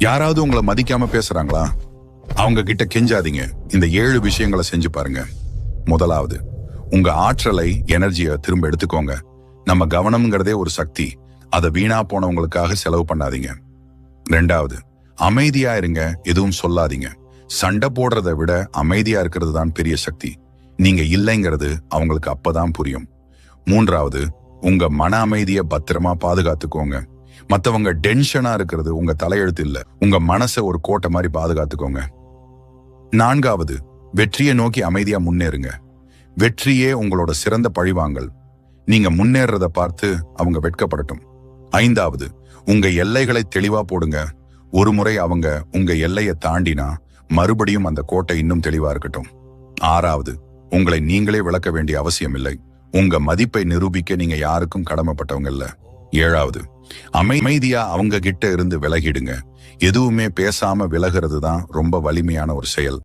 யாராவது உங்களை மதிக்காம பேசுறாங்களா? அவங்க கிட்ட கெஞ்சாதீங்க. இந்த 7 விஷயங்களை செஞ்சு பாருங்க. முதலாவது, உங்க ஆற்றலை, எனர்ஜியை திரும்ப எடுத்துக்கோங்க. நம்ம கவனம்ங்கிறதே ஒரு சக்தி. அதை வீணா போனவங்களுக்காக செலவு பண்ணாதீங்க. 2வது, அமைதியா இருங்க, எதுவும் சொல்லாதீங்க. சண்டை போடுறதை விட அமைதியா இருக்கிறது தான் பெரிய சக்தி. நீங்க இல்லைங்கிறது அவங்களுக்கு அப்பதான் புரியும். 3வது, உங்க மன அமைதியை பத்திரமா பாதுகாத்துக்கோங்க. மத்தவங்க டென்ஷனா இருக்கிறது உங்க தலையெழுத்து இல்ல, உங்க மனசை ஒரு கோட்டை மாதிரி பாதுகாத்துக்கோங்க. 4வது, வெற்றியை நோக்கி அமைதியா முன்னேறுங்க. வெற்றியே உங்களோட சிறந்த பழிவாங்கல். நீங்க முன்னேறத பார்த்து அவங்க வெட்கப்படட்டும். 5வது, உங்க எல்லைகளை தெளிவா போடுங்க. ஒரு முறை அவங்க உங்க எல்லையை தாண்டினா மறுபடியும் அந்த கோட்டை இன்னும் தெளிவா இருக்கட்டும். 6வது, உங்களை நீங்களே விளக்க வேண்டிய அவசியம் இல்லை. உங்க மதிப்பை நிரூபிக்க நீங்க யாருக்கும் கடமைப்பட்டவங்க இல்ல. 7வது, அமைதியா அவங்க கிட்ட இருந்து விலகிடுங்க. எதுவுமே பேசாம விலகிறது தான் ரொம்ப வலிமையான ஒரு செயல்.